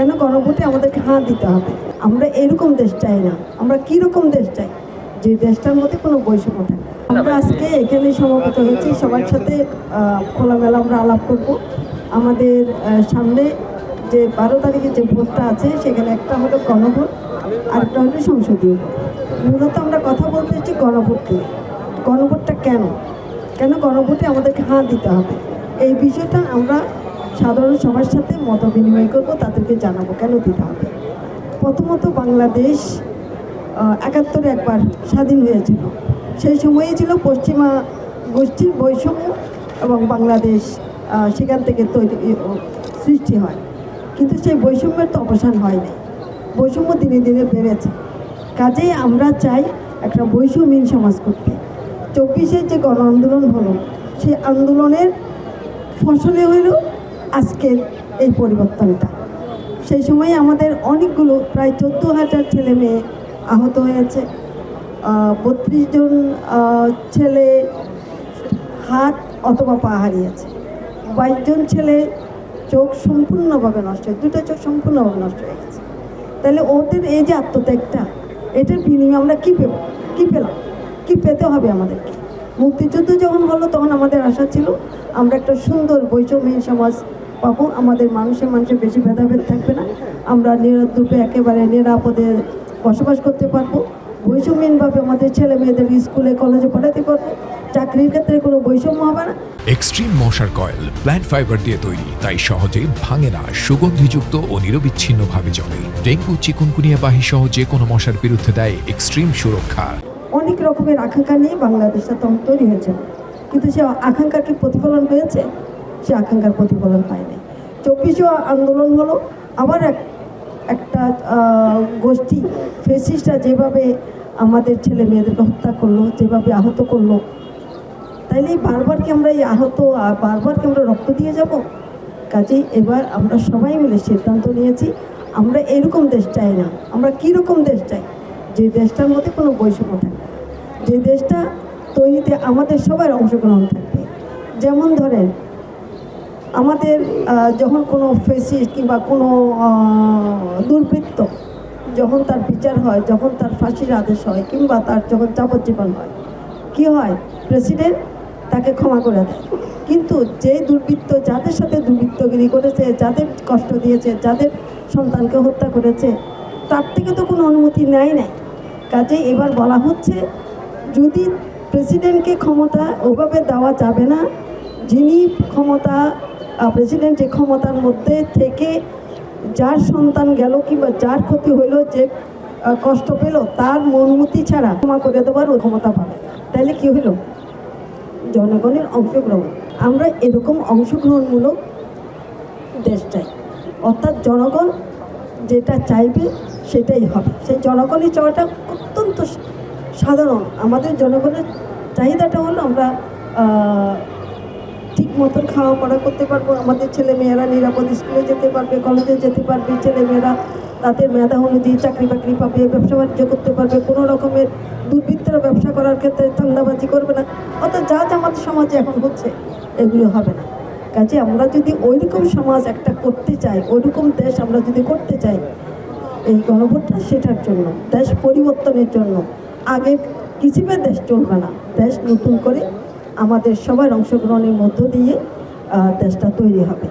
কেন গণভোটে আমাদেরকে হাঁ দিতে হবে? আমরা এরকম দেশ চাই না। আমরা কীরকম দেশ চাই? যে দেশটার মধ্যে কোনো বৈষম্য থাকে। আমরা আজকে এখানে সমবেত হয়েছি, সবার সাথে খোলামেলা আমরা আলাপ করব। আমাদের সামনে যে 12 তারিখে যে ভোটটা আছে, সেখানে একটা হলো গণভোট, আরেকটা হলো সংসদীয় ভোট। মূলত আমরা কথা বলতে চাচ্ছি গণভোট নিয়ে। গণভোটটা কেন কেন গণভোটে আমাদেরকে হাঁ দিতে হবে? এই বিষয়টা আমরা সাধারণ সবার সাথে মত বিনিময় করবো, তাদেরকে জানাবো কেন দিতে হবে। প্রথমত বাংলাদেশ ৭১ একবার স্বাধীন হয়েছিল। সেই সময়ে ছিল পশ্চিমা গোষ্ঠীর বৈষম্য এবং বাংলাদেশ সেখান থেকে সৃষ্টি হয়। কিন্তু সেই বৈষম্যের তো অবসান হয়নি, বৈষম্য দিনে দিনে বেড়েছে। কাজেই আমরা চাই একটা বৈষম্যহীন সমাজ করতে। ২৪-এর যে গণ আন্দোলন হলো, সেই আন্দোলনের ফসলে হইল আজকের এই পরিবর্তনটা। সেই সময় আমাদের অনেকগুলো প্রায় ১৪,০০০ ছেলে মেয়ে আহত হয়েছে, ৩২ জন ছেলে হাত অথবা পা হারিয়েছে, ২২ জন ছেলে চোখ সম্পূর্ণভাবে নষ্ট হয়েছে, দুটো চোখ সম্পূর্ণভাবে নষ্ট হয়ে গেছে। তাহলে ওদের এই যে আত্মত্যাগটা, এটার বিনিময়ে আমরা কী পেলাম, কী পেতে হবে আমাদেরকে? মুক্তিযুদ্ধ যখন হলো তখন আমাদের আশা ছিল আমরা একটা সুন্দর বৈষম্যহীন সমাজ পাবো, আমাদের মানুষের বেশি ভেদাভেদ থাকবে না, আমরা নিরুদ্রূপে একেবারে নিরাপদে বসবাস করতে পারবো, বৈষম্যহীনভাবে আমাদের ছেলে মেয়েদের স্কুলে কলেজে পড়াতে পারবো, চাকরির ক্ষেত্রে কোনো বৈষম্য হবে না। এক্সট্রিম মশার কয়েল প্ল্যান্ট ফাইবার দিয়ে তৈরি, তাই সহজে ভাঙে না, সুগন্ধিযুক্ত ও নিরবিচ্ছিন্নভাবে জ্বলে। ডেঙ্গু, চিকুনগুনিয়া বাহি সহ যে কোনো মশার বিরুদ্ধে দেয় এক্সট্রিম সুরক্ষা। অনেক রকমের আকাঙ্ক্ষা নিয়ে বাংলাদেশটা তখন তৈরি হয়েছে, কিন্তু সে আকাঙ্ক্ষার কি প্রতিফলন হয়েছে? সে আকাঙ্ক্ষার প্রতিফলন হয়নি। ২৪ আন্দোলন হলো, আবার একটা গোষ্ঠী ফেসিস্টরা যেভাবে আমাদের ছেলে মেয়েদেরকে হত্যা করলো, যেভাবে আহত করলো, তাইলে বারবার কি আমরা এই আহত আর বারবার কি আমরা রক্ত দিয়ে যাব? কাজেই এবার আমরা সবাই মিলে সিদ্ধান্ত নিয়েছি, আমরা এরকম দেশ চাই না। আমরা কীরকম দেশ চাই? যে দেশটার মধ্যে কোনো বৈষম্য থাকবে, যে দেশটা তৈরিতে আমাদের সবার অংশগ্রহণ থাকবে। যেমন ধরেন, আমাদের যখন কোনো ফেসিস্ট কিংবা কোনো দুর্বৃত্ত যখন তার বিচার হয়, যখন তার ফাঁসির আদেশ হয়, কিংবা তার যখন যাবজ্জীবন হয়, কি হয়? প্রেসিডেন্ট তাকে ক্ষমা করে দেয়। কিন্তু যে দুর্বৃত্ত যাদের সাথে দুর্বৃত্তগিরি করেছে, যাদের কষ্ট দিয়েছে, যাদের সন্তানকে হত্যা করেছে, তার থেকে তো কোনো অনুমতি নেয় নাই। কাজেই এবার বলা হচ্ছে, যদি প্রেসিডেন্টকে ক্ষমতা ওভাবে দেওয়া যাবে না, যিনি ক্ষমতা প্রেসিডেন্ট যে ক্ষমতার মধ্যে থেকে যার সন্তান গেল কিংবা যার ক্ষতি হইল, যে কষ্ট পেল, তার অনুমতি ছাড়া ক্ষমা করে দেওয়ার ক্ষমতা পাবে। তাহলে কি হইল? জনগণের অংশগ্রহণ। আমরা এরকম অংশগ্রহণমূলক দেশ চাই, অর্থাৎ জনগণ যেটা চাইবে সেটাই হবে। সেই জনগণের চাওয়াটা অত্যন্ত সাধারণ। আমাদের জনগণের চাহিদাটা হলো আমরা ঠিক মতন খাওয়া পড়া করতে পারবো, আমাদের ছেলে মেয়েরা নিরাপদ স্কুলে যেতে পারবে, কলেজে যেতে পারবে, ছেলে মেয়েরা তাদের মেধা অনুযায়ী চাকরি বাকরি পাবে, ব্যবসা বাণিজ্য করতে পারবে, কোনো রকমের দুর্বৃত্তরা ব্যবসা করার ক্ষেত্রে চাঁদাবাজি করবে না। অর্থাৎ যা আমাদের সমাজে এখন হচ্ছে, এগুলো হবে না। কাজে আমরা যদি ওইরকম সমাজ একটা করতে চাই, ওইরকম দেশ আমরা যদি করতে চাই, এই গণভোটটা সেটার জন্য, দেশ পরিবর্তনের জন্য। আগে কিছুবে দেশ চলবে না, দেশ নতুন করে আমাদের সবার অংশগ্রহণের মধ্য দিয়ে দেশটা তৈরি হবে।